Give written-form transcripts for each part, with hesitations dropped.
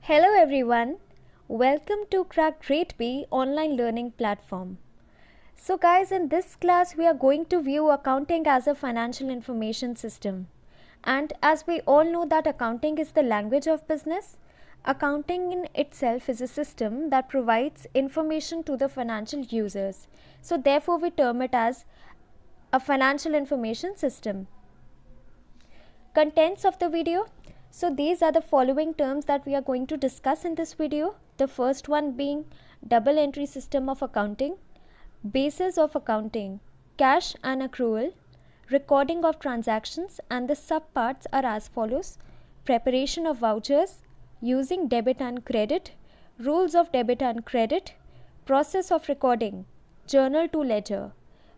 Hello everyone, welcome to Grade B online learning platform. So guys, in this class we are going to view accounting as a financial information system. And as we all know that accounting is the language of business, accounting in itself is a system that provides information to the financial users. So therefore we term it as a financial information system. Contents of the video. So these are the following terms that we are going to discuss in this video. The first one being double entry system of accounting, basis of accounting, cash and accrual, recording of transactions, and the subparts are as follows: preparation of vouchers, using debit and credit, rules of debit and credit, process of recording, journal to ledger,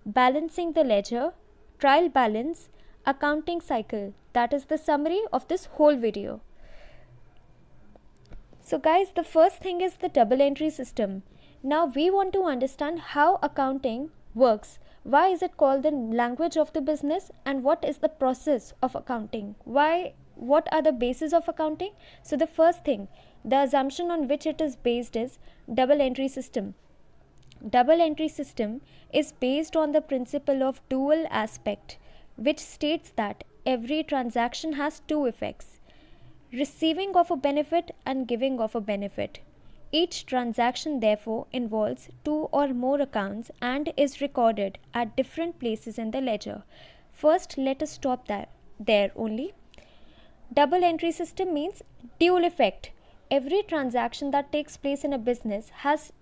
balancing the ledger, trial balance, accounting cycle. That is the summary of this whole video. So guys, the first thing is the double entry system. Now we want to understand how accounting works. Why is it called the language of the business, and what is the process of accounting? What are the bases of accounting? So the first thing, the assumption on which it is based is double entry system. Double entry system is based on the principle of dual aspect, which states that every transaction has two effects: receiving of a benefit and giving of a benefit. Each transaction therefore involves two or more accounts and is recorded at different places in the ledger. First, let us stop there only. Double entry system means dual effect. Every transaction that takes place in a business has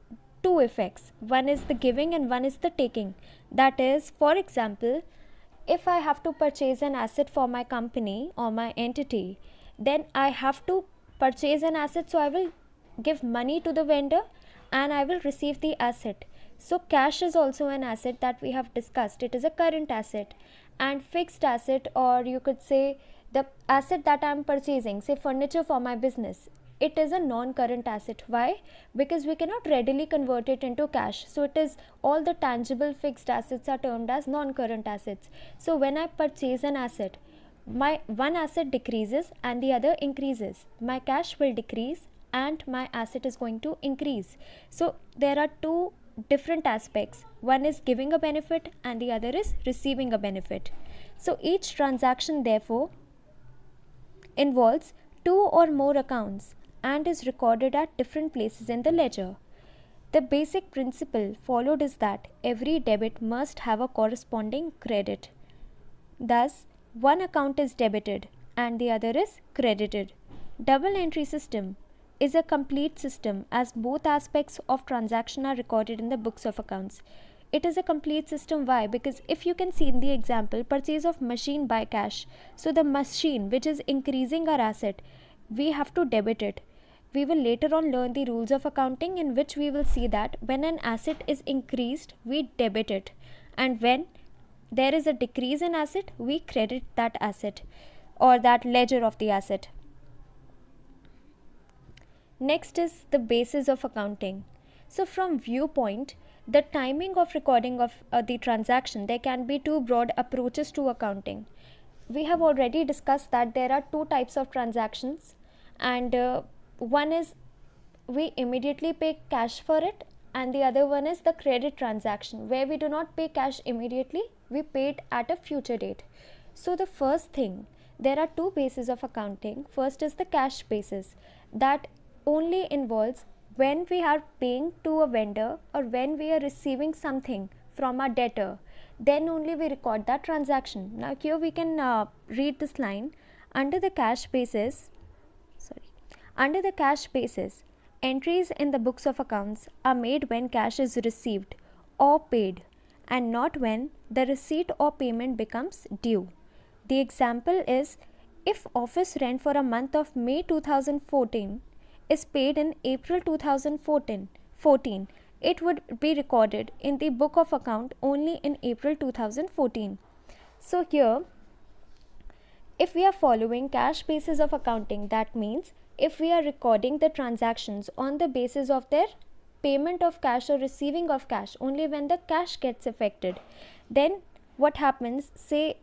two effects. One is the giving and one is the taking. That is, for example, if I have to purchase an asset for my company or my entity, then I have to purchase an asset, so I will give money to the vendor and I will receive the asset. So cash is also an asset that we have discussed. It is a current asset, and fixed asset, or you could say the asset that I am purchasing, say furniture for my business, it is a non-current asset. Why? Because we cannot readily convert it into cash. So it is all the tangible fixed assets are termed as non-current assets. So when I purchase an asset, my one asset decreases and the other increases. My cash will decrease and my asset is going to increase. So there are two different aspects. One is giving a benefit and the other is receiving a benefit. So each transaction therefore involves two or more accounts and is recorded at different places in the ledger. The basic principle followed is that every debit must have a corresponding credit. Thus, one account is debited and the other is credited. Double entry system is a complete system as both aspects of transaction are recorded in the books of accounts. It is a complete system. Why? Because if you can see in the example, purchase of machine by cash. So the machine which is increasing our asset, we have to debit it. We will later on learn the rules of accounting, in which we will see that when an asset is increased, we debit it, and when there is a decrease in asset, we credit that asset or that ledger of the asset. Next is the basis of accounting. So from viewpoint, the timing of recording of the transaction, there can be two broad approaches to accounting. We have already discussed that there are two types of transactions, and one is we immediately pay cash for it, and the other one is the credit transaction, where we do not pay cash immediately, we pay it at a future date. So the first thing, there are two bases of accounting. First is the cash basis, that only involves when we are paying to a vendor or when we are receiving something from our debtor, then only we record that transaction. Now here we can read this line. Under the cash basis, entries in the books of accounts are made when cash is received or paid, and not when the receipt or payment becomes due. The example is, if office rent for a month of May 2014 is paid in April 2014, it would be recorded in the book of account only in April 2014. So here, if we are following cash basis of accounting, that means if we are recording the transactions on the basis of their payment of cash or receiving of cash only when the cash gets affected, then what happens, say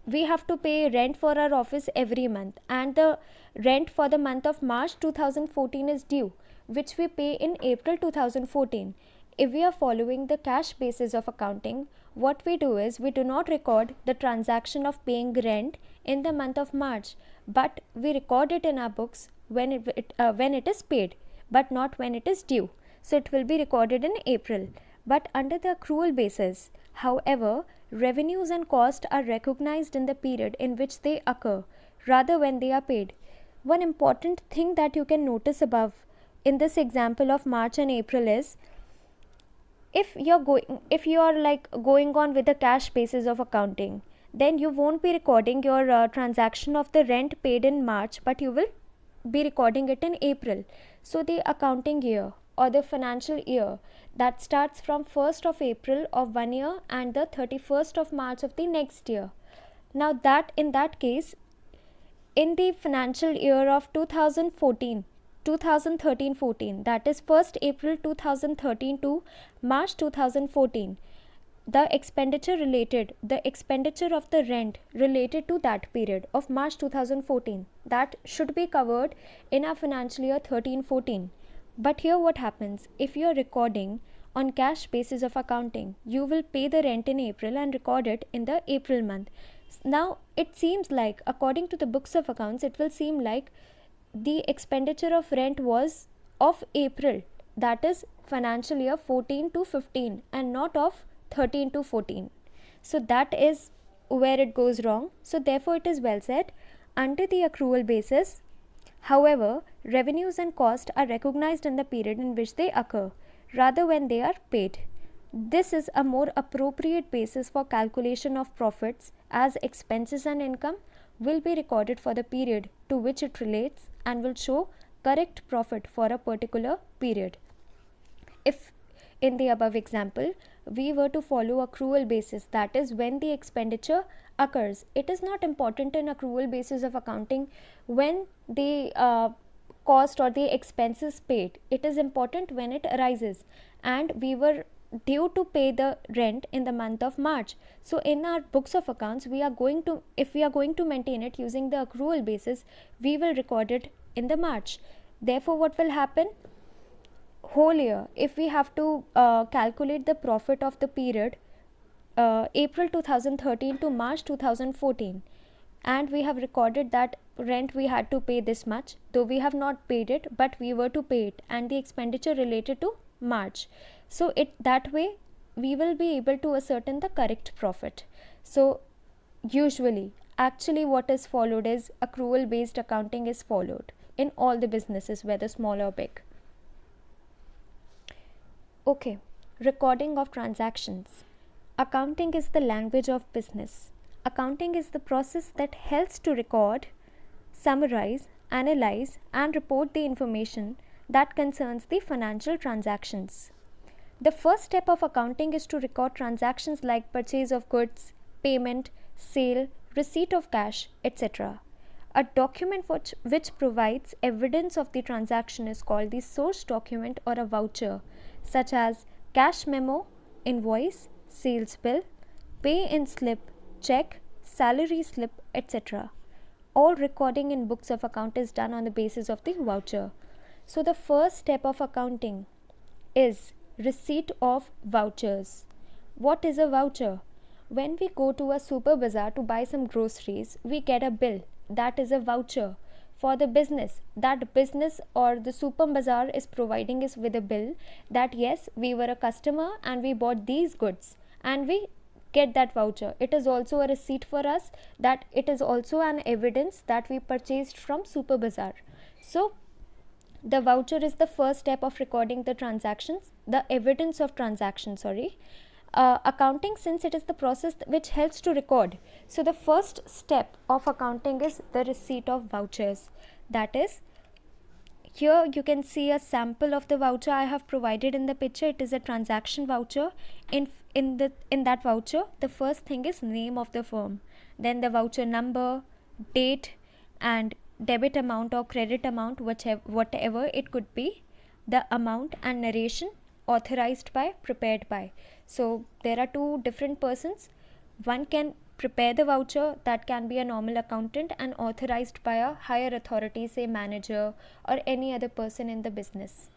we have to pay rent for our office every month, and the rent for the month of March 2014 is due, which we pay in April 2014. If we are following the cash basis of accounting, what we do is we do not record the transaction of paying rent in the month of March, but we record it in our books when it is paid, but not when it is due. So it will be recorded in April. But under the accrual basis, however, revenues and costs are recognized in the period in which they occur, rather when they are paid. One important thing that you can notice above in this example of March and April is, if you are like going on with the cash basis of accounting, then you won't be recording your transaction of the rent paid in March, but you will be recording it in April. So the accounting year or the financial year that starts from 1st of April of one year and the 31st of March of the next year. Now that in that case, in the financial year of 2013-14, that is 1st April 2013 to March 2014, the expenditure of the rent related to that period of March 2014, that should be covered in our financial year 13-14. But here what happens, if you are recording on cash basis of accounting, you will pay the rent in April and record it in the April month. Now it seems like, according to the books of accounts, it will seem like the expenditure of rent was of April, that is financial year 14 to 15, and not of 13 to 14. So that is where it goes wrong. So therefore it is well said, under the accrual basis, however, revenues and costs are recognized in the period in which they occur, rather when they are paid. This is a more appropriate basis for calculation of profits, as expenses and income will be recorded for the period to which it relates and will show correct profit for a particular period. If in the above example we were to follow accrual basis, that is when the expenditure occurs, it is not important in accrual basis of accounting when the cost or the expenses paid. It is important when it arises, and we were due to pay the rent in the month of March. So in our books of accounts, if we are going to maintain it using the accrual basis, we will record it in the March. Therefore what will happen, whole year, if we have to calculate the profit of the period April 2013 to March 2014, and we have recorded that rent we had to pay this much, though we have not paid it, but we were to pay it, and the expenditure related to March. So that way we will be able to ascertain the correct profit. So usually, actually what is followed is accrual based accounting is followed in all the businesses, whether small or big. Okay, recording of transactions. Accounting is the language of business. Accounting is the process that helps to record, summarize, analyze, and report the information that concerns the financial transactions. The first step of accounting is to record transactions like purchase of goods, payment, sale, receipt of cash, etc. A document which provides evidence of the transaction is called the source document or a voucher, such as cash memo, invoice, sales bill, pay in slip, check, salary slip, etc. All recording in books of account is done on the basis of the voucher. So the first step of accounting is receipt of vouchers. What is a voucher? When we go to a super bazaar to buy some groceries, we get a bill. That is a voucher for the business. That business or the super bazaar is providing us with a bill that yes, we were a customer and we bought these goods, and we get that voucher. It is also a receipt for us, that it is also an evidence that we purchased from super bazaar. So the voucher is the first step of recording the transactions, the evidence of transaction, accounting, since it is the process which helps to record. So the first step of accounting is the receipt of vouchers. That is, here you can see a sample of the voucher I have provided in the picture. It is a transaction voucher. In that voucher, the first thing is name of the firm, then the voucher number, date, and debit amount or credit amount, whatever it could be, the amount, and narration, authorized by, prepared by. So there are two different persons. One can prepare the voucher, that can be a normal accountant and authorized by a higher authority, say manager or any other person in the business.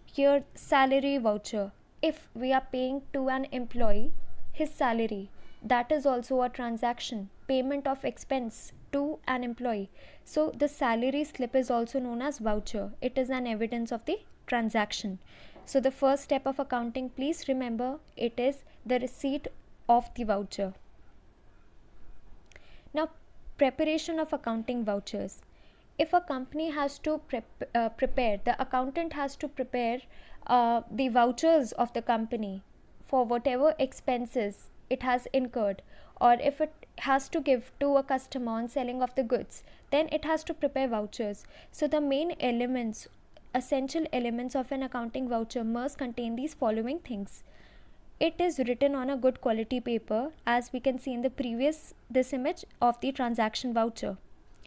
Here, salary voucher. If we are paying to an employee his salary, that is also a transaction, payment of expense to an employee. So the salary slip is also known as voucher. It is an evidence of the transaction. So the first step of accounting, please remember, it is the receipt of the voucher. Now, preparation of accounting vouchers. If a company has to prepare, the accountant has to prepare the vouchers of the company for whatever expenses it has incurred, or if it has to give to a customer on selling of the goods, then it has to prepare vouchers. So the main elements, essential elements of an accounting voucher must contain these following things. It is written on a good quality paper, as we can see in the this image of the transaction voucher.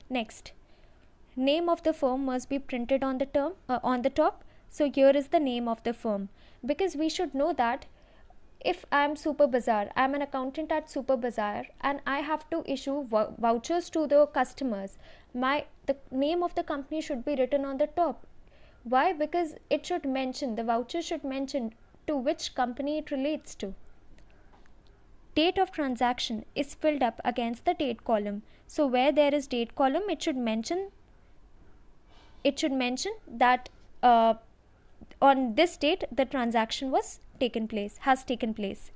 Next, name of the firm must be printed on the top. So here is the name of the firm, because we should know that if I am Super Bazaar, I am an accountant at Super Bazaar and I have to issue vouchers to the customers, the name of the company should be written on the top. Why? Because it should mention, the voucher should mention to which company it relates to. Date of transaction is filled up against the date column. So where there is date column, it should mention that on this date the transaction has taken place.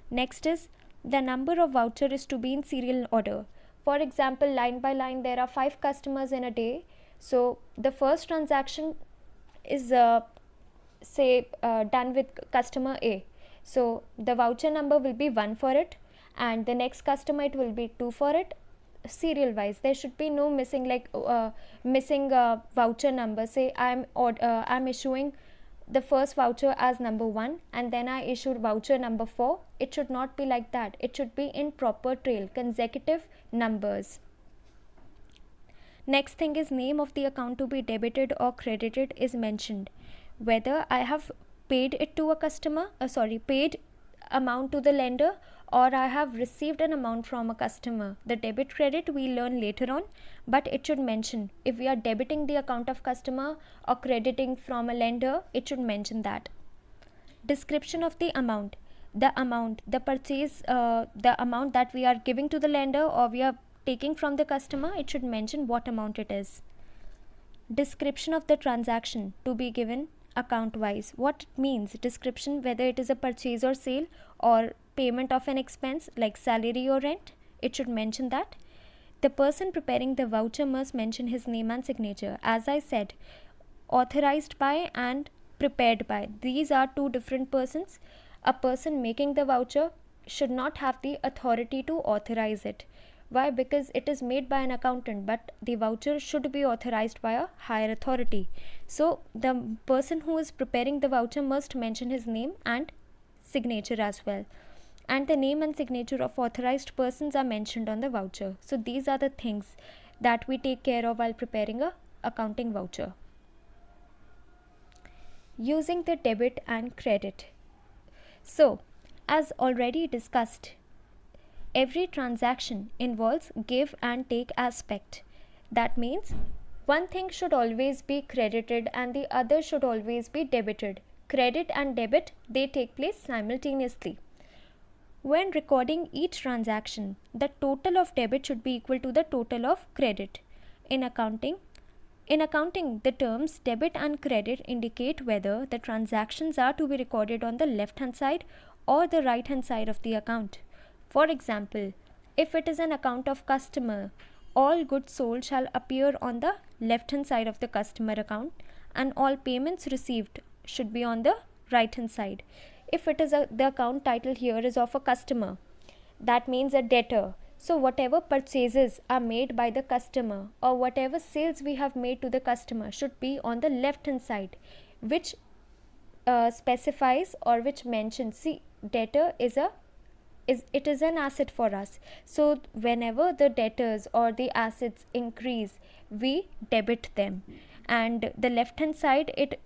Next is the number of voucher is to be in serial order. For example, line by line there are 5 customers in a day. So the first transaction is done with customer A. So the voucher number will be 1 for it, and the next customer it will be 2 for it. Serial wise, there should be no missing, like missing voucher number. Say I'm issuing the first voucher as number 1 and then I issued voucher number 4. It should not be like that. It should be in proper trail, consecutive numbers. Next thing is name of the account to be debited or credited is mentioned. Whether I have paid it to a customer, paid amount to the lender, or I have received an amount from a customer. The debit credit we learn later on, but it should mention if we are debiting the account of customer or crediting from a lender, it should mention that. Description of the amount, the purchase, the amount that we are giving to the lender or we are taking from the customer, it should mention what amount it is. Description of the transaction to be given account wise. What it means, description, whether it is a purchase or sale or payment of an expense like salary or rent, it should mention that. The person preparing the voucher must mention his name and signature. As I said, authorized by and prepared by, these are two different persons. A person making the voucher should not have the authority to authorize it. Why? Because it is made by an accountant, but the voucher should be authorized by a higher authority. So the person who is preparing the voucher must mention his name and signature as well. And the name and signature of authorized persons are mentioned on the voucher. So these are the things that we take care of while preparing a accounting voucher. Using the debit and credit. So, as already discussed, every transaction involves give and take aspect. That means one thing should always be credited and the other should always be debited. Credit and debit, they take place simultaneously. When recording each transaction, the total of debit should be equal to the total of credit. In accounting, the terms debit and credit indicate whether the transactions are to be recorded on the left hand side or the right hand side of the account. For example, if it is an account of customer, all goods sold shall appear on the left hand side of the customer account and all payments received should be on the right hand side. If it is the account title here is of a customer, that means a debtor. So whatever purchases are made by the customer or whatever sales we have made to the customer should be on the left hand side, which specifies or which mentions, see, debtor is an asset for us. So whenever the debtors or the assets increase, we debit them, and the left hand side it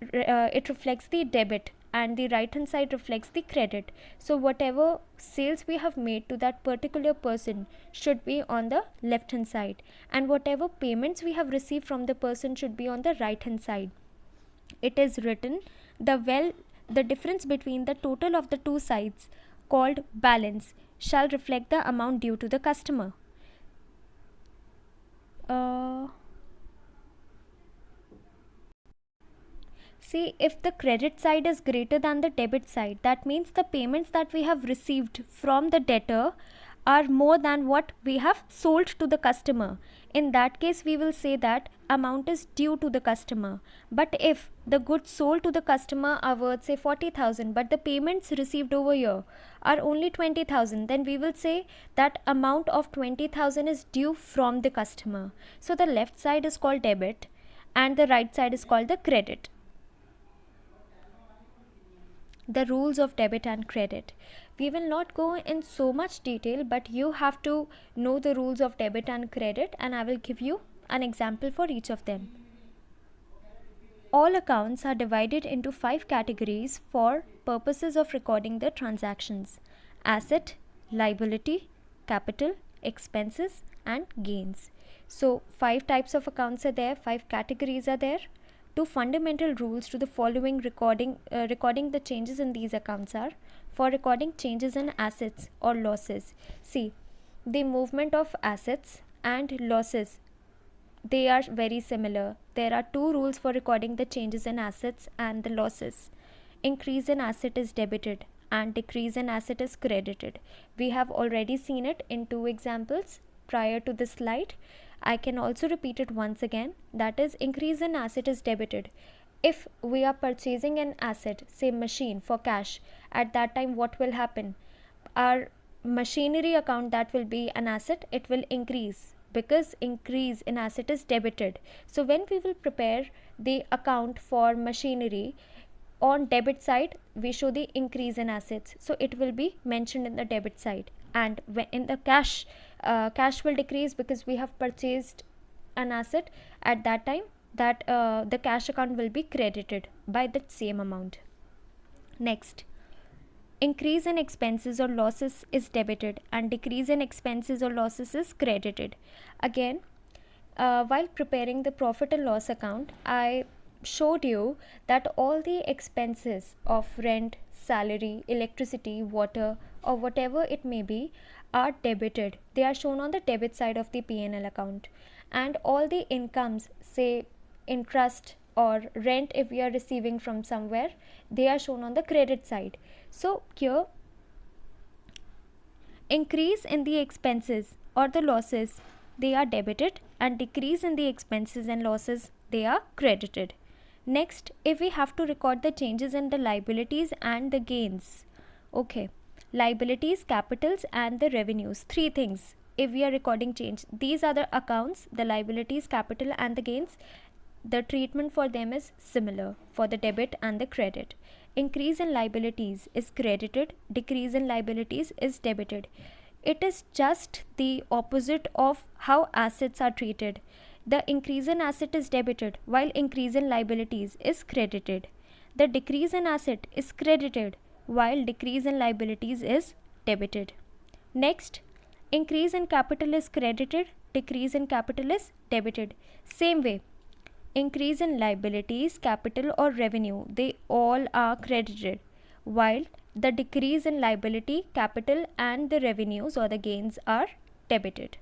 reflects the debit. and the right hand side reflects the credit. So whatever sales we have made to that particular person should be on the left hand side, and whatever payments we have received from the person should be on the right hand side. It is written the difference between the total of the two sides, called balance, shall reflect the amount due to the customer. See, if the credit side is greater than the debit side, that means the payments that we have received from the debtor are more than what we have sold to the customer. In that case, we will say that amount is due to the customer. But if the goods sold to the customer are worth say 40,000, but the payments received over here are only 20,000, then we will say that amount of 20,000 is due from the customer. So the left side is called debit and the right side is called the credit. The rules of debit and credit. We will not go in so much detail, but you have to know the rules of debit and credit, and I will give you an example for each of them. All accounts are divided into 5 categories for purposes of recording the transactions: asset, liability, capital, expenses, and gains. So 5 types of accounts are there, 5 categories are there. 2 fundamental rules to the following recording the changes in these accounts are: for recording changes in assets or losses. See, the movement of assets and losses, they are very similar. There are 2 rules for recording the changes in assets and the losses. Increase in asset is debited and decrease in asset is credited. We have already seen it in 2 examples prior to this slide. I can also repeat it once again. That is, increase in asset is debited. If we are purchasing an asset, say machine, for cash, at that time what will happen? Our machinery account, that will be an asset, it will increase because increase in asset is debited. So when we will prepare the account for machinery, on debit side we show the increase in assets, so it will be mentioned in the debit side, and in the cash will decrease because we have purchased an asset. At that time, that the cash account will be credited by that same amount. Next, increase in expenses or losses is debited and decrease in expenses or losses is credited. Again, while preparing the profit and loss account, I showed you that all the expenses of rent, salary, electricity, water, or whatever it may be are debited. They are shown on the debit side of the P&L account, and all the incomes, say interest or rent if we are receiving from somewhere, they are shown on the credit side. So here, increase in the expenses or the losses, they are debited, and decrease in the expenses and losses, they are credited. Next, if we have to record the changes in the liabilities and the gains, okay, liabilities, capitals, and the revenues, 3 things. If we are recording change, these are the accounts, the liabilities, capital, and the gains. The treatment for them is similar for the debit and the credit. Increase in liabilities is credited, decrease in liabilities is debited. It is just the opposite of how assets are treated. The increase in asset is debited while increase in liabilities is credited. The decrease in asset is credited while decrease in liabilities is debited. Next, increase in capital is credited, decrease in capital is debited. Same way, increase in liabilities, capital, or revenue, they all are credited, while the decrease in liability, capital, and the revenues or the gains are debited.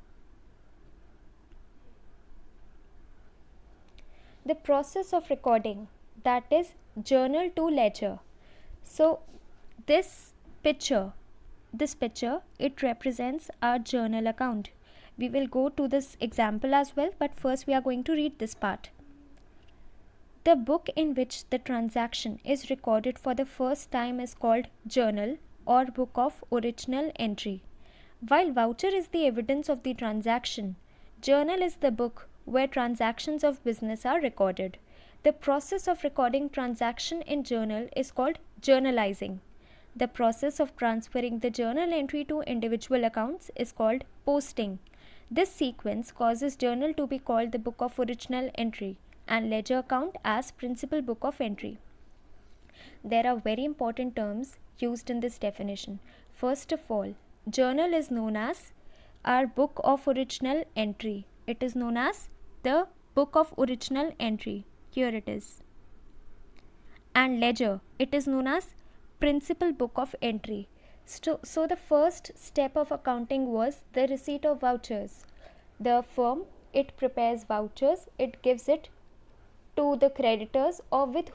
The process of recording, that is journal to ledger. So this picture, it represents our journal account. We will go to this example as well, but first we are going to read this part. The book in which the transaction is recorded for the first time is called journal or book of original entry. While voucher is the evidence of the transaction, journal is the book where transactions of business are recorded. The process of recording transaction in journal is called journalizing. The process of transferring the journal entry to individual accounts is called posting. This sequence causes journal to be called the book of original entry and ledger account as principal book of entry. There are very important terms used in this definition. First of all, journal is known as our book of original entry. It is known as the book of original entry. Here it is. And ledger, it is known as principal book of entry. So the first step of accounting was the receipt of vouchers. The firm, it prepares vouchers, it gives it to the creditors or with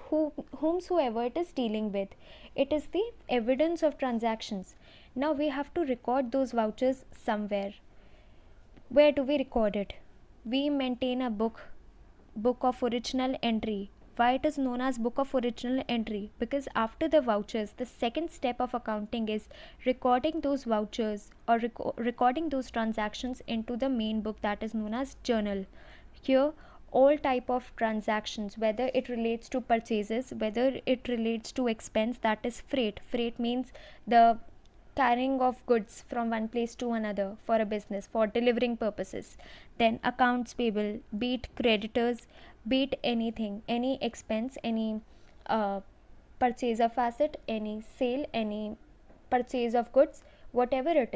whomsoever it is dealing with. It is the evidence of transactions. Now we have to record those vouchers somewhere. Where do we record it? We maintain a book of original entry. Why it is known as book of original entry? Because after the vouchers, the second step of accounting is recording those vouchers or recording those transactions into the main book, that is known as journal. Here all type of transactions, whether it relates to purchases, whether it relates to expense, that is freight. Freight means the carrying of goods from one place to another for a business for delivering purposes. Then accounts payable, be it creditors, be it anything, any expense, any purchase of asset, any sale, any purchase of goods, whatever it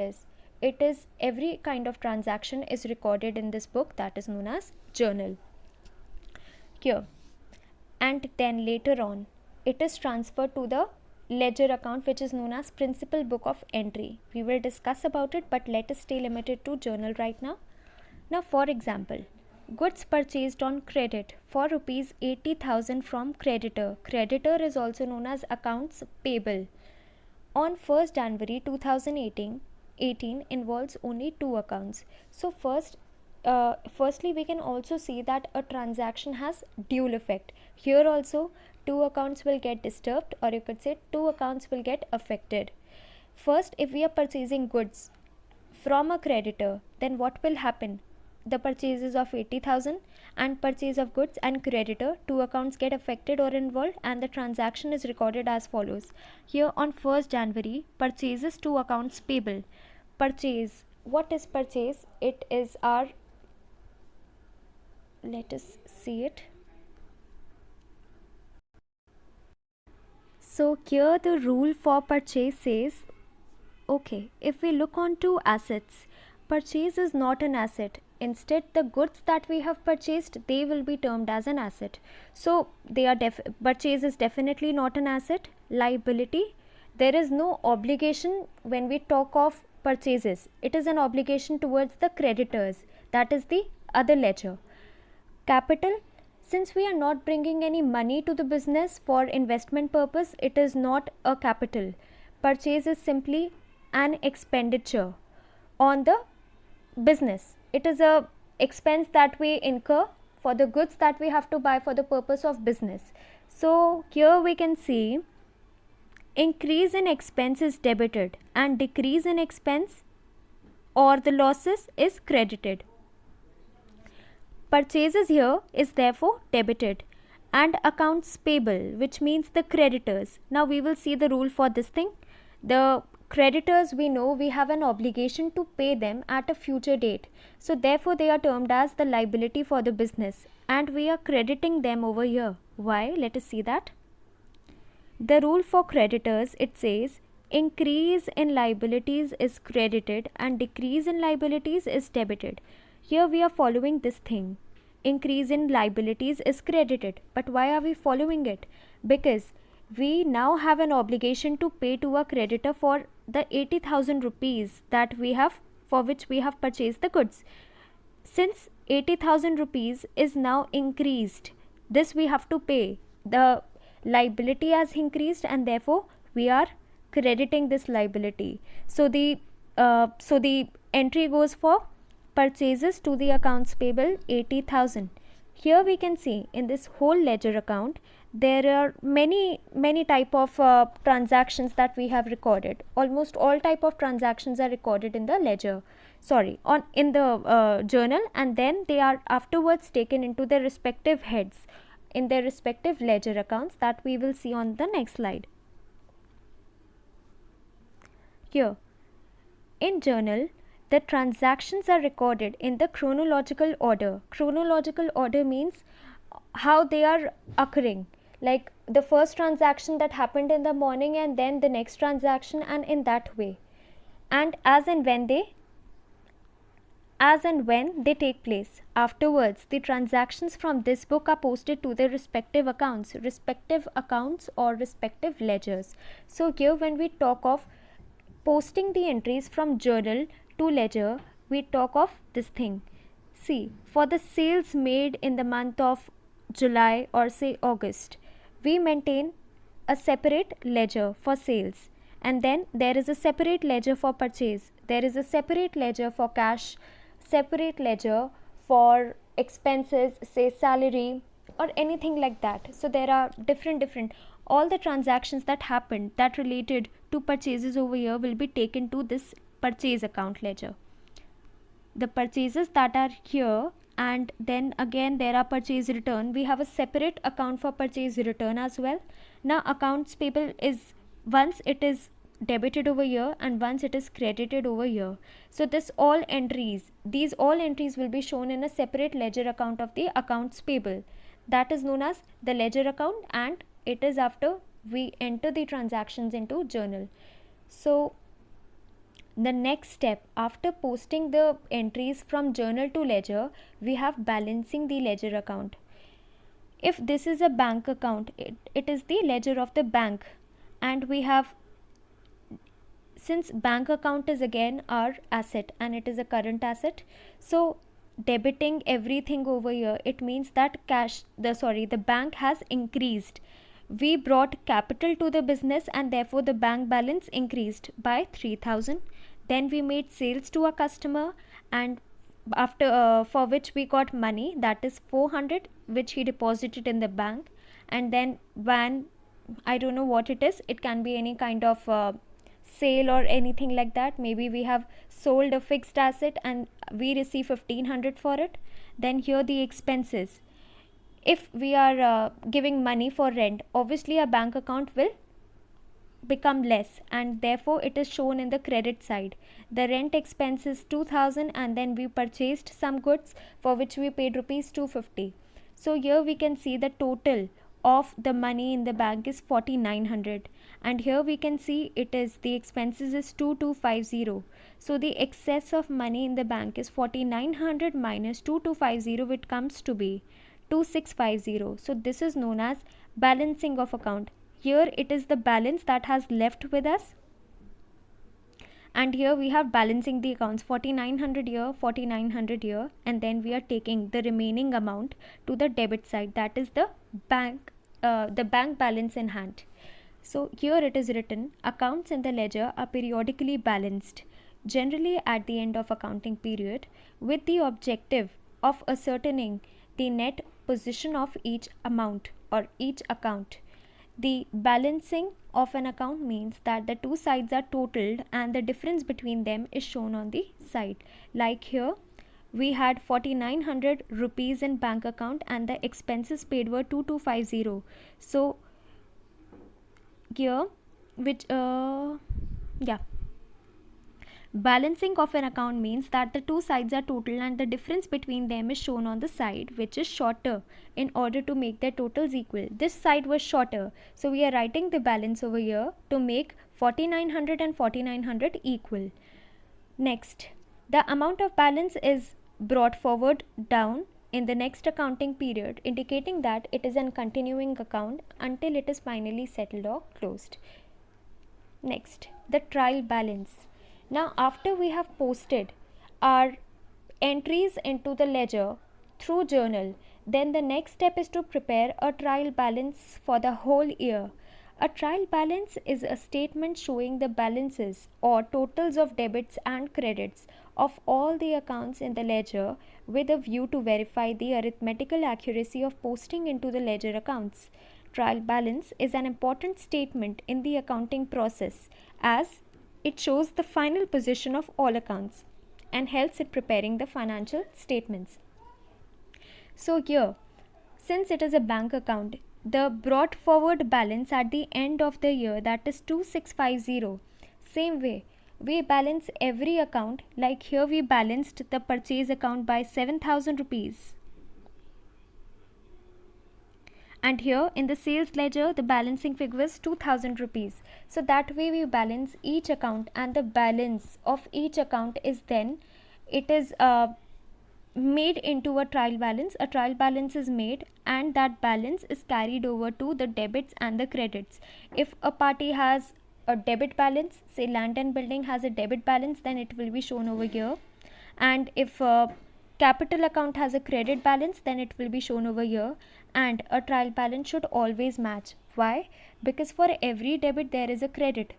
is every kind of transaction is recorded in this book, that is known as journal. Here, and then later on it is transferred to the ledger account, which is known as principal book of entry. We will discuss about it, but let us stay limited to journal right now. Now for example, goods purchased on credit for rupees 80,000 from creditor. Creditor is also known as accounts payable. On 1st January 2018 involves only two accounts. So firstly we can also see that a transaction has dual effect. Here also two accounts will get disturbed, or you could say two accounts will get affected. First, if we are purchasing goods from a creditor, then what will happen? The purchases of 80,000 and purchase of goods and creditor, two accounts get affected or involved, and the transaction is recorded as follows. Here on 1st January, purchases to accounts payable. Purchase, what is purchase? It is our, let us see it. So here the rule for purchase says, okay, if we look on to assets, purchase is not an asset. Instead, the goods that we have purchased, they will be termed as an asset. So they are purchase is definitely not an asset. Liability, there is no obligation when we talk of purchases. It is an obligation towards the creditors, that is the other ledger. Capital, since we are not bringing any money to the business for investment purpose, it is not a capital. Purchase is simply an expenditure on the business. It is a expense that we incur for the goods that we have to buy for the purpose of business. So here we can see increase in expense is debited and decrease in expense or the losses is credited. Purchases here is therefore debited, and accounts payable, which means the creditors. Now we will see the rule for this thing. The creditors, we know we have an obligation to pay them at a future date. So therefore they are termed as the liability for the business, and we are crediting them over here. Why? Let us see that. The rule for creditors, it says increase in liabilities is credited and decrease in liabilities is debited. Here we are following this thing. Increase in liabilities is credited. But why are we following it? Because we now have an obligation to pay to a creditor for the 80,000 rupees that we have, for which we have purchased the goods. Since 80,000 rupees is now increased, this we have to pay. The liability has increased and therefore we are crediting this liability. So the entry goes for purchases to the accounts payable 80,000. Here we can see in this whole ledger account there are many type of transactions that we have recorded. Almost all type of transactions are recorded in the ledger, in the journal, and then they are afterwards taken into their respective heads in their respective ledger accounts that we will see on the next slide. Here in journal, the transactions are recorded in the chronological order. Chronological order means how they are occurring. like the first transaction that happened in the morning and then the next transaction, and in that way, and as and when they take place. Afterwards, the transactions from this book are posted to the respective accounts or respective ledgers. So here when we talk of posting the entries from journal to ledger, we talk of this thing. See, for the sales made in the month of July or say August, we maintain a separate ledger for sales, and then there is a separate ledger for purchase, there is a separate ledger for cash, separate ledger for expenses, say salary or anything like that. So there are different all the transactions that happened that related to purchases over here will be taken to this purchase account ledger. The purchases that are here, and then again there are purchase return, we have a separate account for purchase return as well. Now accounts payable is once it is debited over here and once it is credited over here. So these all entries will be shown in a separate ledger account of the accounts payable, that is known as the ledger account, and it is after we enter the transactions into journal. So the next step after posting the entries from journal to ledger, we have balancing the ledger account. If this is a bank account, it is the ledger of the bank, and we have, since bank account is again our asset and it is a current asset, so debiting everything over here, it means that the bank has increased. We brought capital to the business and therefore the bank balance increased by 3000. Then we made sales to a customer, and after for which we got money, that is 400, which he deposited in the bank. And then when, I don't know what it is, it can be any kind of sale or anything like that. Maybe we have sold a fixed asset and we receive 1500 for it. Then here the expenses, if we are giving money for rent, obviously a bank account will become less, and therefore it is shown in the credit side. The rent expense is 2000, and then we purchased some goods for which we paid rupees 250. So here we can see the total of the money in the bank is 4900, and here we can see it is the expenses is 2250. So the excess of money in the bank is 4900 minus 2250, which comes to be 2650. So this is known as balancing of account. Here it is the balance that has left with us, and here we have balancing the accounts, 4900 here, 4900 here, and then we are taking the remaining amount to the debit side, that is the bank balance in hand. So here it is written, accounts in the ledger are periodically balanced, generally at the end of accounting period, with the objective of ascertaining the net position of each amount or each account. The balancing of an account means that the two sides are totaled and the difference between them is shown on the side. Like here, we had 4900 rupees in bank account and the expenses paid were 2250. So here, balancing of an account means that the two sides are total and the difference between them is shown on the side which is shorter in order to make their totals equal. This side was shorter, so we are writing the balance over here to make 4900 and 4900 equal. Next, the amount of balance is brought forward down in the next accounting period, indicating that it is a continuing account until it is finally settled or closed. Next, the trial balance. Now after we have posted our entries into the ledger through journal, then the next step is to prepare a trial balance for the whole year. A trial balance is a statement showing the balances or totals of debits and credits of all the accounts in the ledger with a view to verify the arithmetical accuracy of posting into the ledger accounts. Trial balance is an important statement in the accounting process as it shows the final position of all accounts and helps in preparing the financial statements. So here, since it is a bank account, the brought forward balance at the end of the year, that is 2650. Same way, we balance every account. Like here we balanced the purchase account by 7000 rupees. and here in the sales ledger the balancing figure is 2000 rupees. So that way we balance each account, and the balance of each account is then made into a trial balance. A trial balance is made, and that balance is carried over to the debits and the credits. If a party has a debit balance, say land and building has a debit balance, then it will be shown over here. And if capital account has a credit balance, then it will be shown over here. And a trial balance should always match. Why? Because for every debit there is a credit.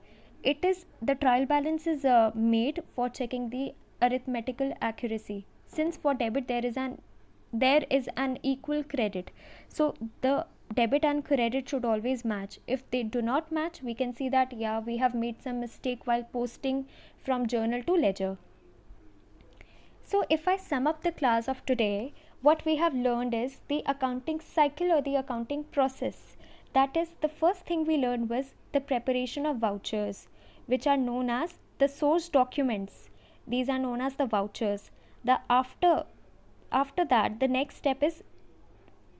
The trial balance is made for checking the arithmetical accuracy. Since for debit there is an equal credit, so the debit and credit should always match. If they do not match, we can see that we have made some mistake while posting from journal to ledger. So if I sum up the class of today, what we have learned is the accounting cycle or the accounting process. That is, the first thing we learned was the preparation of vouchers, which are known as the source documents. These are known as the vouchers. After that, the next step is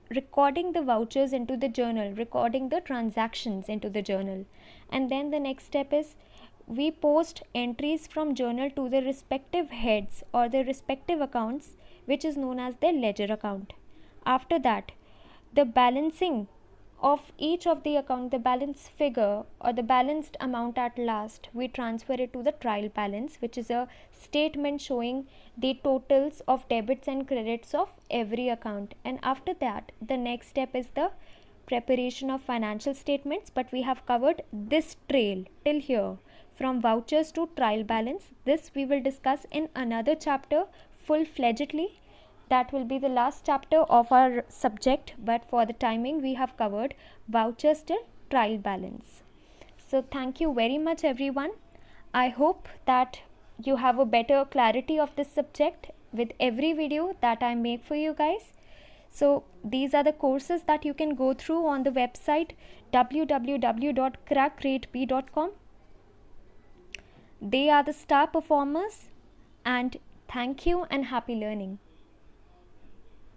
recording the vouchers into the journal, recording the transactions into the journal. And then the next step is we post entries from journal to the respective heads or the respective accounts, which is known as their ledger account. After that, the balancing of each of the account, the balance figure or the balanced amount at last, we transfer it to the trial balance, which is a statement showing the totals of debits and credits of every account. And after that, the next step is the preparation of financial statements. But we have covered this trail till here, from vouchers to trial balance. This we will discuss in another chapter full-fledgedly. That will be the last chapter of our subject, but for the timing we have covered vouchers till trial balance. So thank you very much everyone. I hope that you have a better clarity of this subject with every video that I make for you guys. So these are the courses that you can go through on the website www.crackgradeb.com. They are the star performers, and thank you and happy learning.